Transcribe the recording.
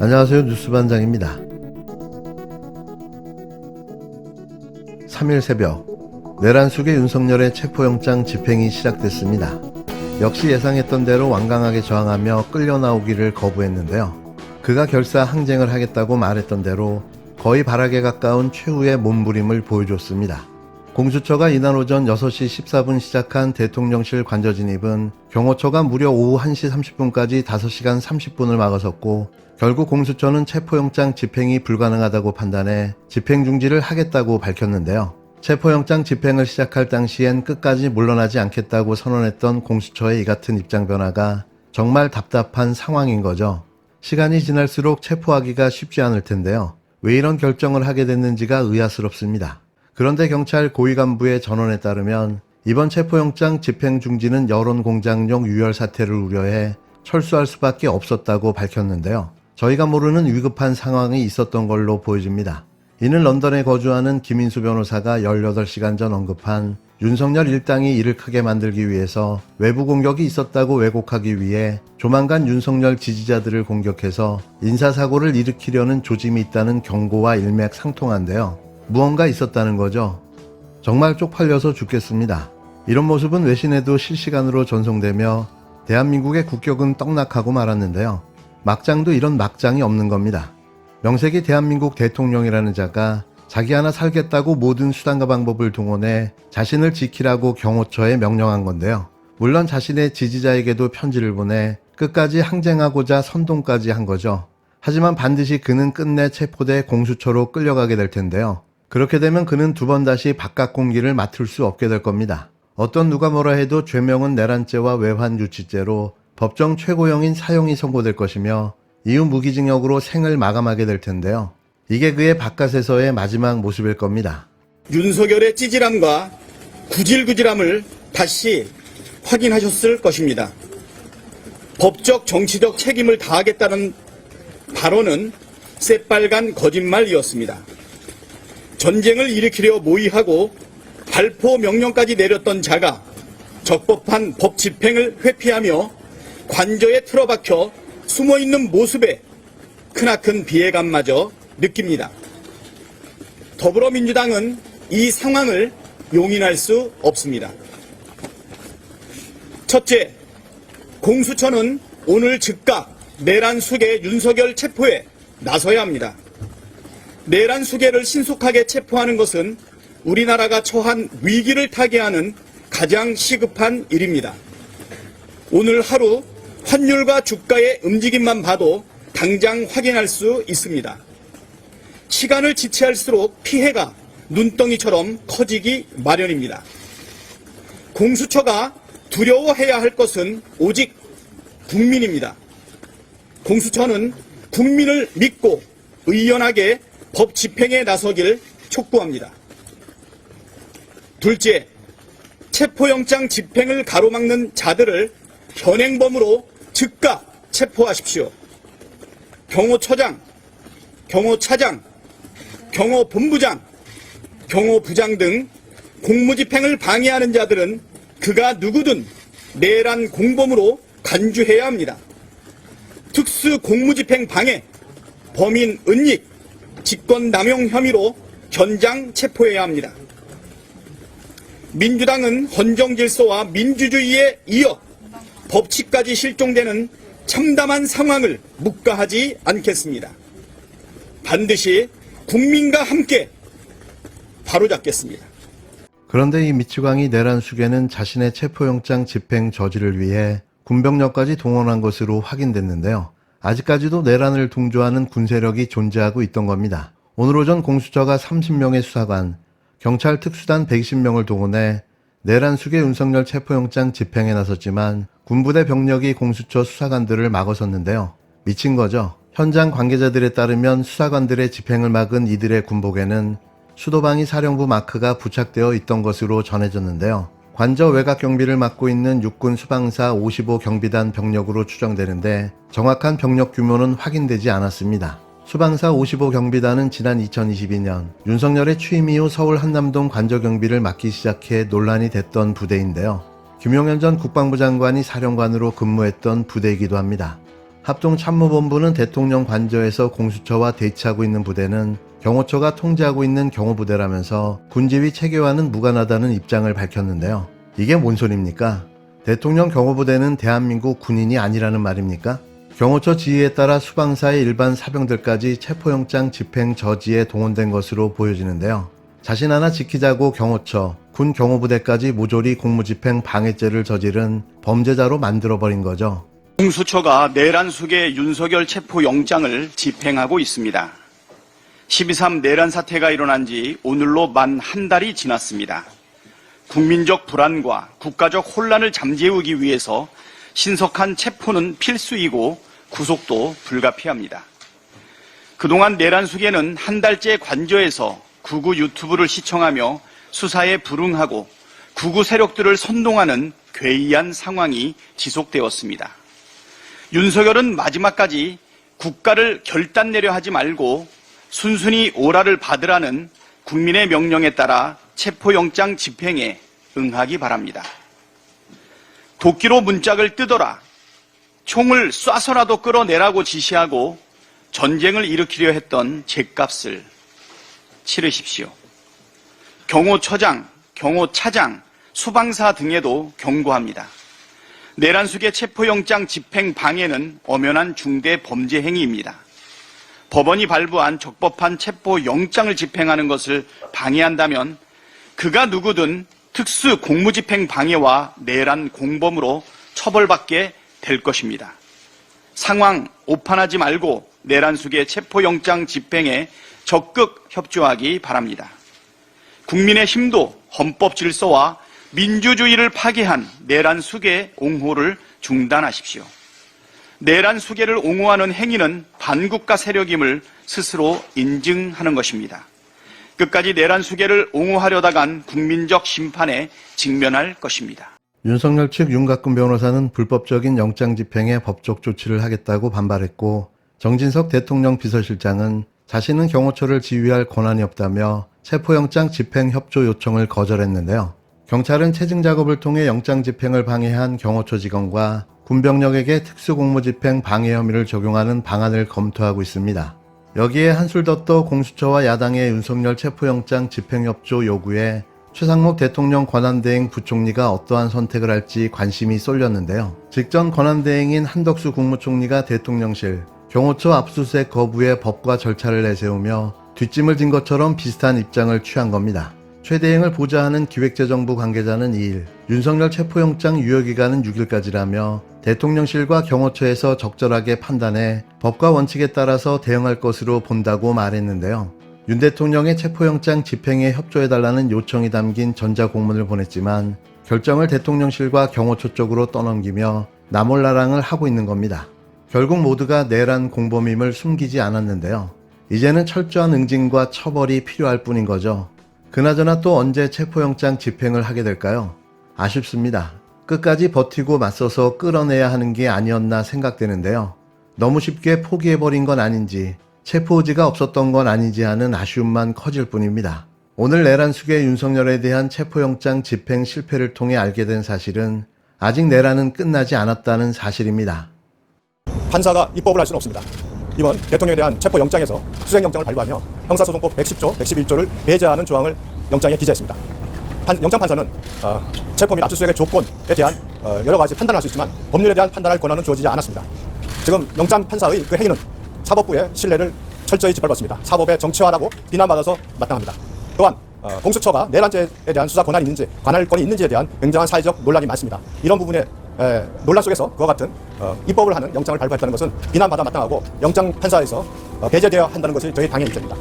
안녕하세요. 뉴스반장입니다. 3일 새벽 내란숙의 윤석열의 체포영장 집행이 시작됐습니다. 역시 예상했던 대로 완강하게 저항하며 끌려 나오기를 거부했는데요. 그가 결사 항쟁을 하겠다고 말했던 대로 거의 발악에 가까운 최후의 몸부림을 보여줬습니다. 공수처가 이날 오전 6시 14분 시작한 대통령실 관저 진입은 경호처가 무려 오후 1시 30분까지 5시간 30분을 막아섰고, 결국 공수처는 체포영장 집행이 불가능하다고 판단해 집행중지를 하겠다고 밝혔는데요. 체포영장 집행을 시작할 당시엔 끝까지 물러나지 않겠다고 선언했던 공수처의 이 같은 입장 변화가 정말 답답한 상황인 거죠. 시간이 지날수록 체포하기가 쉽지 않을 텐데요. 왜 이런 결정을 하게 됐는지가 의아스럽습니다. 그런데 경찰 고위 간부의 전언에 따르면 이번 체포영장 집행중지는 여론공작용 유혈 사태를 우려해 철수할 수밖에 없었다고 밝혔는데요. 저희가 모르는 위급한 상황이 있었던 걸로 보여집니다. 이는 런던에 거주하는 김인수 변호사가 18시간 전 언급한 윤석열 일당이 일을 크게 만들기 위해서 외부 공격이 있었다고 왜곡하기 위해 조만간 윤석열 지지자들을 공격해서 인사사고를 일으키려는 조짐이 있다는 경고와 일맥상통한데요. 무언가 있었다는 거죠. 정말 쪽팔려서 죽겠습니다. 이런 모습은 외신에도 실시간으로 전송되며 대한민국의 국격은 떡락하고 말았는데요. 막장도 이런 막장이 없는 겁니다. 명색이 대한민국 대통령이라는 자가 자기 하나 살겠다고 모든 수단과 방법을 동원해 자신을 지키라고 경호처에 명령한 건데요. 물론 자신의 지지자에게도 편지를 보내 끝까지 항쟁하고자 선동까지 한 거죠. 하지만 반드시 그는 끝내 체포돼 공수처로 끌려가게 될 텐데요. 그렇게 되면 그는 두 번 다시 바깥 공기를 맡을 수 없게 될 겁니다. 어떤 누가 뭐라 해도 죄명은 내란죄와 외환유치죄로 법정 최고형인 사형이 선고될 것이며 이후 무기징역으로 생을 마감하게 될 텐데요. 이게 그의 바깥에서의 마지막 모습일 겁니다. 윤석열의 찌질함과 구질구질함을 다시 확인하셨을 것입니다. 법적 정치적 책임을 다하겠다는 발언은 새빨간 거짓말이었습니다. 전쟁을 일으키려 모의하고 발포 명령까지 내렸던 자가 적법한 법 집행을 회피하며 관저에 틀어박혀 숨어있는 모습에 크나큰 비애감마저 느낍니다. 더불어민주당은 이 상황을 용인할 수 없습니다. 첫째, 공수처는 오늘 즉각 내란 수계 윤석열 체포에 나서야 합니다. 내란 수계를 신속하게 체포하는 것은 우리나라가 처한 위기를 타개하는 가장 시급한 일입니다. 오늘 하루 환율과 주가의 움직임만 봐도 당장 확인할 수 있습니다. 시간을 지체할수록 피해가 눈덩이처럼 커지기 마련입니다. 공수처가 두려워해야 할 것은 오직 국민입니다. 공수처는 국민을 믿고 의연하게 법 집행에 나서길 촉구합니다. 둘째, 체포영장 집행을 가로막는 자들을 현행범으로 즉각 체포하십시오. 경호처장, 경호차장, 경호본부장, 경호부장 등 공무집행을 방해하는 자들은 그가 누구든 내란 공범으로 간주해야 합니다. 특수 공무집행 방해, 범인 은닉, 직권남용 혐의로 현장 체포해야 합니다. 민주당은 헌정질서와 민주주의에 이어 법치까지 실종되는 참담한 상황을 묵과하지 않겠습니다. 반드시 국민과 함께 바로잡겠습니다. 그런데 이 미치광이 내란 수계는 자신의 체포영장 집행 저지를 위해 군병력까지 동원한 것으로 확인됐는데요. 아직까지도 내란을 동조하는 군세력이 존재하고 있던 겁니다. 오늘 오전 공수처가 30명의 수사관, 경찰 특수단 120명을 동원해 내란 수계 윤석열 체포영장 집행에 나섰지만 군부대 병력이 공수처 수사관들을 막아섰는데요. 미친 거죠. 현장 관계자들에 따르면 수사관들의 집행을 막은 이들의 군복에는 수도방위 사령부 마크가 부착되어 있던 것으로 전해졌는데요. 관저 외곽 경비를 맡고 있는 육군 수방사 55 경비단 병력으로 추정되는데 정확한 병력 규모는 확인되지 않았습니다. 수방사 55 경비단은 지난 2022년 윤석열의 취임 이후 서울 한남동 관저 경비를 맡기 시작해 논란이 됐던 부대인데요. 김용현 전 국방부 장관이 사령관으로 근무했던 부대이기도 합니다. 합동참모본부는 대통령 관저에서 공수처와 대치하고 있는 부대는 경호처가 통제하고 있는 경호부대라면서 군지위 체계와는 무관하다는 입장을 밝혔는데요. 이게 뭔 소리입니까? 대통령 경호부대는 대한민국 군인이 아니라는 말입니까? 경호처 지휘에 따라 수방사의 일반 사병들까지 체포영장 집행 저지에 동원된 것으로 보여지는데요. 자신 하나 지키자고 경호처, 군 경호부대까지 모조리 공무집행 방해죄를 저지른 범죄자로 만들어버린 거죠. 공수처가 내란 속의 윤석열 체포영장을 집행하고 있습니다. 12.3 내란 사태가 일어난 지 오늘로 만 한 달이 지났습니다. 국민적 불안과 국가적 혼란을 잠재우기 위해서 신속한 체포는 필수이고 구속도 불가피합니다. 그동안 내란 수계는 한 달째 관저에서 극우 유튜브를 시청하며 수사에 불응하고 극우 세력들을 선동하는 괴이한 상황이 지속되었습니다. 윤석열은 마지막까지 국가를 결단 내려 하지 말고 순순히 오라를 받으라는 국민의 명령에 따라 체포영장 집행에 응하기 바랍니다. 도끼로 문짝을 뜯어라, 총을 쏴서라도 끌어내라고 지시하고 전쟁을 일으키려 했던 죗값을 치르십시오. 경호처장, 경호차장, 수방사 등에도 경고합니다. 내란 속의 체포영장 집행 방해는 엄연한 중대 범죄 행위입니다. 법원이 발부한 적법한 체포영장을 집행하는 것을 방해한다면 그가 누구든 특수 공무집행 방해와 내란 공범으로 처벌받게 될 것입니다. 상황 오판하지 말고 내란 속의 체포영장 집행에 적극 협조하기 바랍니다. 국민의힘도 헌법 질서와 민주주의를 파괴한 내란 수계 옹호를 중단하십시오. 내란 수계를 옹호하는 행위는 반국가 세력임을 스스로 인증하는 것입니다. 끝까지 내란 수계를 옹호하려다간 국민적 심판에 직면할 것입니다. 윤석열 측 윤곽근 변호사는 불법적인 영장 집행에 법적 조치를 하겠다고 반발했고, 정진석 대통령 비서실장은 자신은 경호처를 지휘할 권한이 없다며 체포영장 집행 협조 요청을 거절했는데요. 경찰은 체증 작업을 통해 영장 집행을 방해한 경호처 직원과 군병력에게 특수공무집행 방해 혐의를 적용하는 방안을 검토하고 있습니다. 여기에 한술 더 떠 공수처와 야당의 윤석열 체포영장 집행협조 요구에 최상목 대통령 권한대행 부총리가 어떠한 선택을 할지 관심이 쏠렸는데요. 직전 권한대행인 한덕수 국무총리가 대통령실, 경호처 압수수색 거부에 법과 절차를 내세우며 뒷짐을 진 것처럼 비슷한 입장을 취한 겁니다. 최 대행을 보좌하는 기획재정부 관계자는 2일, 윤석열 체포영장 유효기간은 6일까지라며 대통령실과 경호처에서 적절하게 판단해 법과 원칙에 따라서 대응할 것으로 본다고 말했는데요. 윤 대통령의 체포영장 집행에 협조해달라는 요청이 담긴 전자공문을 보냈지만 결정을 대통령실과 경호처 쪽으로 떠넘기며 나몰라랑을 하고 있는 겁니다. 결국 모두가 내란 공범임을 숨기지 않았는데요. 이제는 철저한 응징과 처벌이 필요할 뿐인 거죠. 그나저나 또 언제 체포영장 집행을 하게 될까요? 아쉽습니다. 끝까지 버티고 맞서서 끌어내야 하는 게 아니었나 생각되는데요. 너무 쉽게 포기해버린 건 아닌지, 체포 의지가 없었던 건 아니지 하는 아쉬움만 커질 뿐입니다. 오늘 내란 수계 윤석열에 대한 체포영장 집행 실패를 통해 알게 된 사실은 아직 내란은 끝나지 않았다는 사실입니다. 판사가 입법을 할 수는 없습니다. 이번 대통령에 대한 체포영장에서 수색영장을 발부하며 형사소송법 110조, 111조를 배제하는 조항을 영장에 기재했습니다. 영장 판사는 체포 및 압수수색의 조건에 대한 여러 가지 판단을 할 수 있지만 법률에 대한 판단할 권한은 주어지지 않았습니다. 지금 영장 판사의 그 행위는 사법부의 신뢰를 철저히 짓밟았습니다. 사법의 정치화라고 비난받아서 마땅합니다. 또한 공수처가 내란죄에 대한 수사 권한이 있는지, 관할권이 있는지에 대한 굉장한 사회적 논란이 많습니다. 이런 부분에 논란 속에서 그와 같은 입법을 하는 영장을 발부했다는 것은 비난받아 마땅하고 영장 판사에서 배제되어야 한다는 것이 저희 당의 입장입니다.